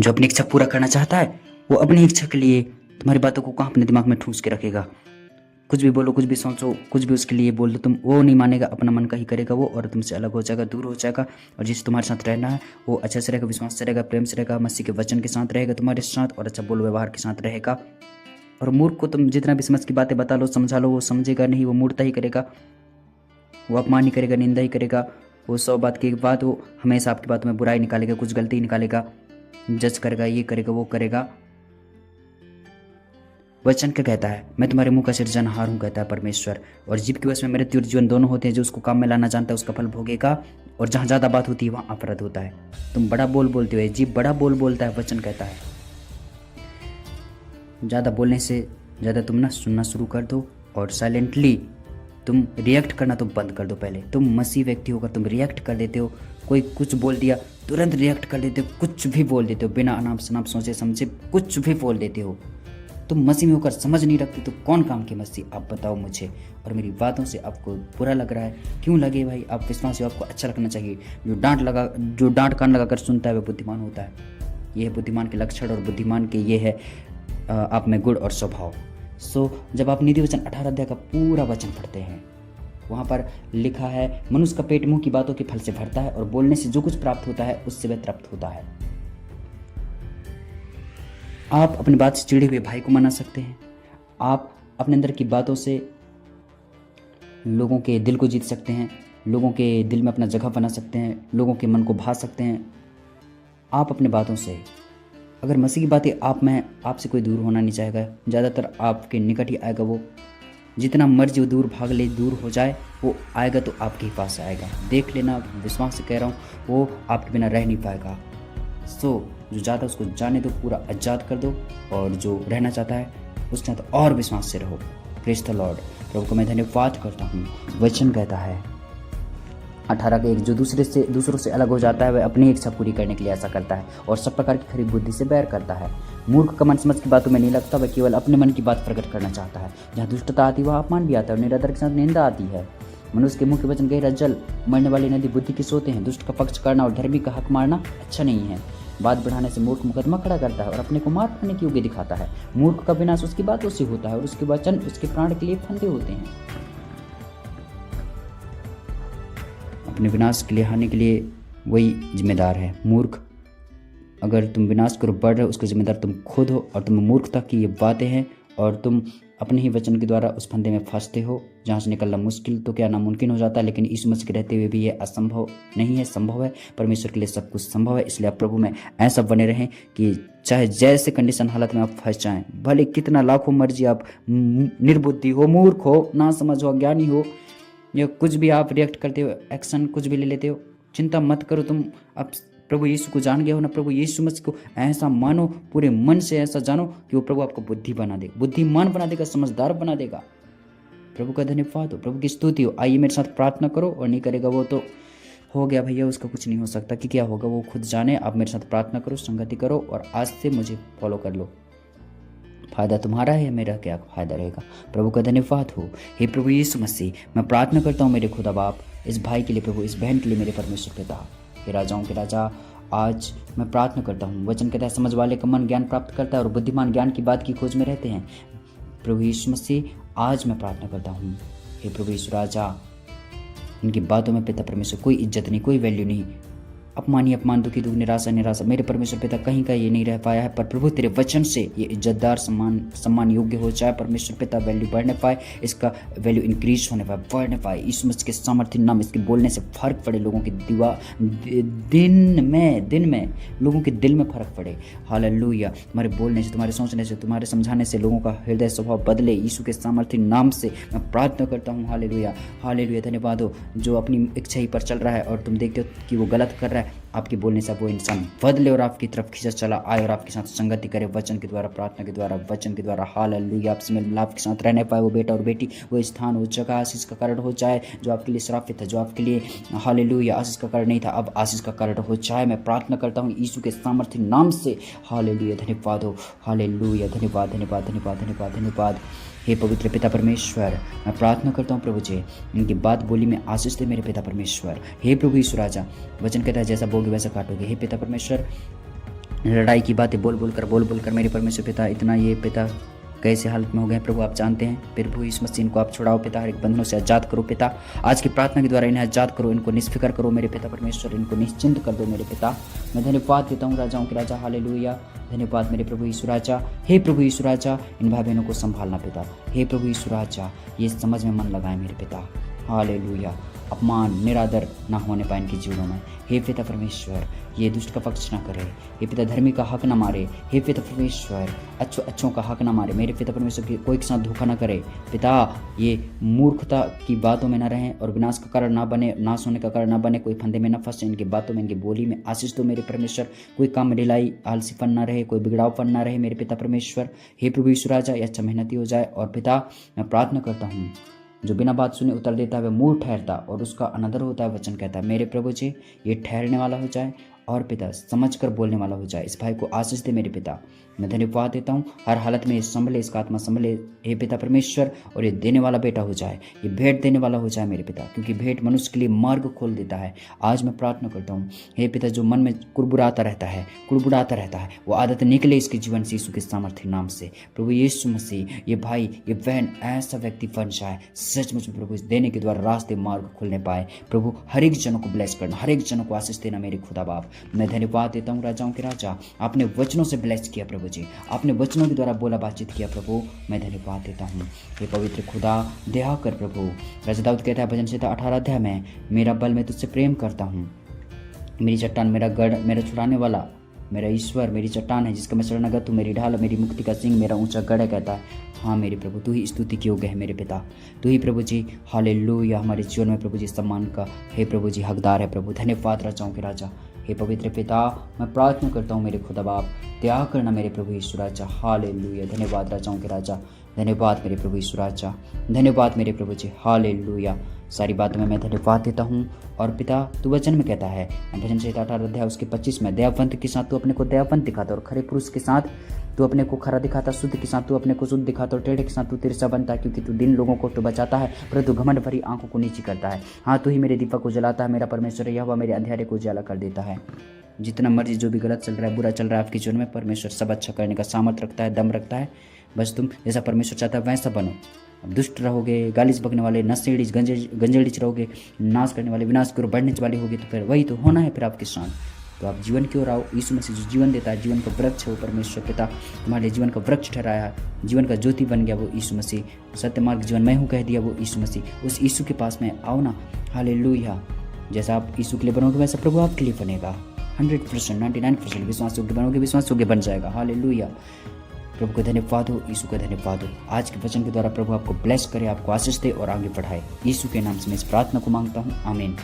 जो अपनी इच्छा पूरा करना चाहता है वो अपनी इच्छा के लिए तुम्हारी बातों को कहाँ अपने दिमाग में ठूस के रखेगा। कुछ भी बोलो, कुछ भी सोचो, कुछ भी उसके लिए बोल दो तुम, वो नहीं मानेगा, अपना मन का ही करेगा वो, और तुमसे अलग हो जाएगा, दूर हो जाएगा। और जिसे तुम्हारे साथ रहना है वो अच्छे से रहेगा, विश्वास से रहेगा, प्रेम से रहेगा, मसीह के वचन के साथ रहेगा तुम्हारे साथ, और अच्छा बोल व्यवहार के साथ रहेगा। और मूर्ख को तुम जितना भी समझ की बातें बता लो, समझा लो, वो समझेगा नहीं, वो मूर्खता ही करेगा, वो अपमान ही करेगा, निंदा ही करेगा। वो 100 बात की बात, वो हमेशा आपकी बातों में बुराई निकालेगा, कुछ गलती ही निकालेगा, जज करेगा, ये करेगा, वो करेगा। वचन क्या कहता है? मैं तुम्हारे मुंह का सृजनहार हूँ, कहता है परमेश्वर, और जीभ के वश में मृत्यु और जीवन दोनों होते हैं। जो उसको काम में लाना जानता है उसका फल भोगेगा। और जहाँ ज़्यादा बात होती है वहाँ अपराध होता है। तुम बड़ा बोल बोलते हो, जीभ बड़ा बोल बोलता है, वचन कहता है। ज़्यादा बोलने से ज़्यादा तुम ना सुनना शुरू कर दो, और साइलेंटली तुम रिएक्ट करना तो बंद कर दो। पहले तुम मसीह व्यक्ति होकर तुम रिएक्ट कर देते हो, कोई कुछ बोल दिया तुरंत रिएक्ट कर देते हो, कुछ भी बोल देते हो, बिना अनाप शनाप सोचे समझे कुछ भी बोल देते हो। तुम मसीह में होकर समझ नहीं रखते तो कौन काम के मसीह? आप बताओ मुझे। और मेरी बातों से आपको बुरा लग रहा है, क्यों लगे भाई? आप विश्वास हो, आपको अच्छा लगना चाहिए। जो डांट कान लगा कर सुनता है वह बुद्धिमान होता है। ये है बुद्धिमान के लक्षण, और बुद्धिमान के ये है आप में गुण और स्वभाव। जब आप नीति वचन 18 अध्याय का पूरा वचन पढ़ते हैं, वहाँ पर लिखा है, मनुष्य का पेट मुंह की बातों के फल से भरता है, और बोलने से जो कुछ प्राप्त होता है उससे वह तृप्त होता है। आप अपनी बात से चिढ़े हुए भाई को मना सकते हैं। आप अपने अंदर की बातों से लोगों के दिल को जीत सकते हैं, लोगों के दिल में अपना जगह बना सकते हैं, लोगों के मन को भा सकते हैं। आप अपने बातों से, अगर मसीह की बातें आप में, आपसे कोई दूर होना नहीं चाहेगा, ज़्यादातर आपके निकट ही आएगा। वो जितना मर्जी वो दूर भाग ले, दूर हो जाए, वो आएगा तो आपके ही पास आएगा। देख लेना, विश्वास से कह रहा हूँ, वो आपके बिना रह नहीं पाएगा। जो ज़्यादा उसको जाने दो, पूरा आज़ाद कर दो, और जो रहना चाहता है उसके साथ और विश्वास से रहो। Praise the Lord. प्रभु को मैं धन्यवाद करता हूँ। वचन कहता है 18 के 1, जो दूसरों से अलग हो जाता है वह अपनी इच्छा पूरी करने के लिए ऐसा करता है, और सब प्रकार की खरी बुद्धि से बैर करता है। मूर्ख का मन समझ की बातों में नहीं लगता, वह केवल अपने मन की बात प्रकट करना चाहता है। जहाँ दुष्टता आती है वहाँ अपमान भी आता है, और निरादर के साथ निंदा आती है। मनुष्य के मुंह के वचन गहरा जल, मरने वाली नदी बुद्धि की सोते हैं। दुष्ट का पक्ष करना और धर्मी का हक मारना अच्छा नहीं है। बात बढ़ाने से मूर्ख मुकदमा खड़ा करता है, और अपने को मार पड़ने की योग्य दिखाता है। मूर्ख का विनाश उसकी बातों से होता है, और उसके वचन उसके प्राण के लिए फंदे होते हैं। अपने विनाश के लिए, हानि के लिए वही जिम्मेदार है। मूर्ख, अगर तुम विनाश को बढ़ रहे हो उसके जिम्मेदार तुम खुद हो, और तुम मूर्खता की ये बातें हैं, और तुम अपने ही वचन के द्वारा उस फंदे में फंसते हो जहाँ से निकलना मुश्किल तो क्या नामुमकिन हो जाता है। लेकिन यीशु मसीह के रहते हुए भी ये असंभव नहीं है, संभव है। परमेश्वर के लिए सब कुछ संभव है। इसलिए आप प्रभु में ऐसा बने रहें कि चाहे जैसे कंडीशन हालत में आप फंस जाएं, भले कितना लाखों मर्जी आप निर्बुद्धि हो, मूर्ख हो, ना समझ हो, अज्ञानी हो, या कुछ भी आप रिएक्ट करते हो, एक्शन कुछ भी ले लेते हो, चिंता मत करो। तुम अब प्रभु यीशु को जान गए हो ना, प्रभु यीशु मसीह को ऐसा मानो, पूरे मन से ऐसा जानो कि वो प्रभु आपको बुद्धि बना देगा, बुद्धिमान बना देगा, समझदार बना देगा। प्रभु का धन्यवाद हो, प्रभु की स्तुति हो। आइए मेरे साथ प्रार्थना करो, और नहीं करेगा वो तो हो गया भैया, उसका कुछ नहीं हो सकता, कि क्या होगा वो खुद जाने। आप मेरे साथ प्रार्थना करो, संगति करो, और आज से मुझे फॉलो कर लो। फायदा तुम्हारा है, मेरा क्या फायदा रहेगा। प्रभु का धन्यवाद हो। हे प्रभु यीशु मसीह, मैं प्रार्थना करता हूँ मेरे खुदा बाप, इस भाई के लिए प्रभु, इस बहन के लिए मेरे परमेश्वर पिता, हे राजाओं के राजा, आज मैं प्रार्थना करता हूँ। वचन कहता है, समझ वाले का मन ज्ञान प्राप्त करता है, और बुद्धिमान ज्ञान की बात की खोज में रहते हैं। प्रभु यीशु मसीह, आज मैं प्रार्थना करता हूँ, हे प्रभु यीशु राजा, इनकी बातों में पिता परमेश्वर कोई इज्जत नहीं, कोई वैल्यू नहीं। अपमान, दुखी दुख, निराशा निराशा, मेरे परमेश्वर पिता कहीं का ये नहीं रह पाया है। पर प्रभु तेरे वचन से ये इज्जतदार, सम्मान योग्य हो जाए परमेश्वर पिता, वैल्यू बढ़ने पाए, इसका वैल्यू इंक्रीज होने पाए, बढ़ने पाए। यीशु मसीह के सामर्थ्य नाम, इसके बोलने से फर्क पड़े, लोगों की दिन में लोगों के दिल में फर्क पड़े। हालेलुया। तुम्हारे बोलने से, तुम्हारे सोचने से, तुम्हारे समझाने से लोगों का हृदय स्वभाव बदले। यीशु के सामर्थ्य नाम से मैं प्रार्थना करता हूँ। Hallelujah, hallelujah. धन्यवाद हो। जो अपनी इच्छा ही पर चल रहा है और तुम देखते हो कि वो गलत कर रहा है, आपके बोलने से वो इंसान बदले और आपकी तरफ खींचा चला आए, और आपके साथ संगति करे वचन के द्वारा, प्रार्थना के द्वारा, वचन के द्वारा। हालेलुया। आपसे मिलाप के साथ रहने पाए वो बेटा और बेटी, वो स्थान, वो जगह आशीष का कारण हो जाए। जो आपके लिए श्रापित है, जो आपके लिए हालेलुया आशीष का कारण नहीं था, अब आशीष का कारण हो जाए। मैं प्रार्थना करता हूँ यीशु के सामर्थ्य नाम से। हालेलुया। धन्यवाद हो। हालेलुया। धन्यवाद, धन्यवाद, धन्यवाद, धन्यवाद, धन्यवाद। हे पवित्र पिता परमेश्वर, मैं प्रार्थना करता हूँ प्रभु जी, इनकी बात बोली में आशीष दे मेरे पिता परमेश्वर। हे प्रभु यीशु राजा, वचन कहता है जैसा बोगे वैसा काटोगे। हे पिता परमेश्वर, लड़ाई की बातें बोल बोल कर मेरे परमेश्वर पिता इतना ये पिता कैसे हालत में हो गए प्रभु, आप जानते हैं। प्रभु यीशु मसीह इनको आप छुड़ाओ पिता, हर एक बंधनों से आजाद करो पिता। आज की प्रार्थना के द्वारा इन्हें आजाद करो, इनको निष्फिकर करो मेरे पिता परमेश्वर, इनको निश्चिंत कर दो मेरे पिता। मैं धन्यवाद देता हूँ राजाओं के राजा, हालेलुया। धन्यवाद मेरे प्रभु यीशु राजा। हे प्रभु यीशु राजा, इन भाई बहनों को संभालना पिता। हे प्रभु यीशु राजा, ये समझ में मन लगाए मेरे पिता, हालेलुया। अपमान निरादर ना होने पाए इनके जीवनों में। हे पिता परमेश्वर, ये दुष्ट का पक्ष ना करे। हे पिता धर्मी का हक ना मारे। हे पिता परमेश्वर, अच्छों का हक ना मारे मेरे पिता परमेश्वर, की कोई के साथ धोखा ना करे पिता। ये मूर्खता की बातों में ना रहें और विनाश का कारण ना बने, नाश होने का कारण ना बने। कोई फंदे में ना फंसे, इनकी बातों में, इनकी बोली में आशीष दो मेरे परमेश्वर। कोई काम में ढिलाई आलसीपन ना रहे, कोई बिगड़ावपन ना रहे मेरे पिता परमेश्वर। हे प्रभु यीशु राजा, ये अच्छा मेहनती हो जाए। और पिता मैं प्रार्थना करता हूँ, जो बिना बात सुने उत्तर देता है वह मूर्ख ठहरता और उसका अनादर होता है, वचन कहता है। मेरे प्रभु जी, ये ठहरने वाला हो जाए और पिता समझकर बोलने वाला हो जाए। इस भाई को आशीष दे मेरे पिता। मैं धन्यवाद देता हूँ, हर हालत में ये संभले, इसका आत्मा संभले हे पिता परमेश्वर। और ये देने वाला बेटा हो जाए, ये भेंट देने वाला हो जाए मेरे पिता, क्योंकि भेंट मनुष्य के लिए मार्ग खोल देता है। आज मैं प्रार्थना करता हूँ हे पिता, जो मन में कुड़बुड़ाता रहता है, वो आदत निकले इसके जीवन से यीशु के सामर्थ्य नाम से। प्रभु यीशु मसीह, ये भाई ये बहन ऐसा व्यक्ति बन जाए सचमुच में प्रभु, इस देने के द्वारा रास्ते मार्ग खुलने पाए। प्रभु हर एक जनों को ब्लेस करना, हर एक जनों को आशीष देना मेरे खुदा बाप। मैं धन्यवाद देता हूँ राजाओं के राजा, आपने वचनों से ब्लेस किया प्रभु जी, आपने वचनों के द्वारा बोला बातचीत किया प्रभु। मैं धन्यवाद देता हूँ हे पवित्र खुदा, दया कर प्रभु। राजा दाऊद कहता है भजन संहिता 18 अध्याय में, मेरा बल मैं तुझसे प्रेम करता हूँ, मेरी चट्टान, मेरा गढ़, मेरा छुड़ाने वाला, मेरा ईश्वर, मेरी चट्टान है जिसका मैं शरणागत हूँ, मेरी ढाल, मेरी मुक्ति का सिंह, मेरा ऊंचा गढ़ है। कहता है हाँ मेरे प्रभु, तू ही स्तुति के योग्य है मेरे पिता, तू ही प्रभु जी हालेलुया हमारे जीवन में प्रभु जी सम्मान का हे प्रभु जी हकदार है प्रभु। धन्यवाद राजाओं के राजा, हे पवित्र पिता मैं प्रार्थना करता हूँ मेरे खुदा बाप, दया करना मेरे प्रभु यीशु राजा, हालेलुया। धन्यवाद राजाओं के राजा, धन्यवाद मेरे प्रभु यीशु राजा, धन्यवाद मेरे प्रभु जी, हालेलुया। सारी बातों में मैं धन्यवाद देता हूँ। और पिता तू वचन में कहता है भजन संहिता 18 अध्याय उसके 25 में, दयावंत के साथ तू अपने को दयावंत दिखाता और खरे पुरुष के साथ तू अपने को खरा दिखाता, शुद्ध के साथ तू अपने को शुद्ध दिखाता और टेढ़े के साथ तू तिरछा बनता है, क्योंकि तू दिन लोगों को तो बचाता है परंतु घमंड भरी आंखों को नीची करता है। हाँ तू ही मेरे दीपक को जलाता है, मेरा परमेश्वर यहोवा मेरे अंधेरे को उजाला कर देता है। जितना मर्जी जो भी गलत चल रहा है, बुरा चल रहा है आपके जीवन में, परमेश्वर सब अच्छा करने का सामर्थ रखता है, दम रखता है। बस तुम जैसा परमेश्वर चाहता है वैसा बनो। अब दुष्ट रहोगे, गालिच बकने वाले, नशेड़ीच गंजेड़ीच रहोगे, नाश करने वाले, विनाश की ओर बढ़ने वाले होगे, तो फिर वही तो होना है फिर आपके साथ। तो आप जीवन की ओर आओ। यीशु मसीह जो जीवन देता है, जीवन का वृक्ष है वो परमेश्वर पिता तुम्हारे लिए जीवन का वृक्ष ठहराया है, जीवन का ज्योति बन गया वो यीशु मसीह। सत्य मार्ग जीवन मैं हूँ कह दिया वो यीशु मसीह। उस यीशु के पास में आओ ना, हालेलुया। जैसा आप यीशु के लिए बनोगे वैसा प्रभु आपके लिए बनेगा। 100% 99% विश्वास योग्य बनोगे, विश्वास योग्य बन जाएगा। हालेलुया। प्रभु को धन्यवाद हो, यीशु का धन्यवाद हो। आज के वचन के द्वारा प्रभु आपको ब्लेस करे, आपको आशीष दे और आगे बढ़ाए। यीशु के नाम से मैं इस प्रार्थना को मांगता हूँ, आमीन।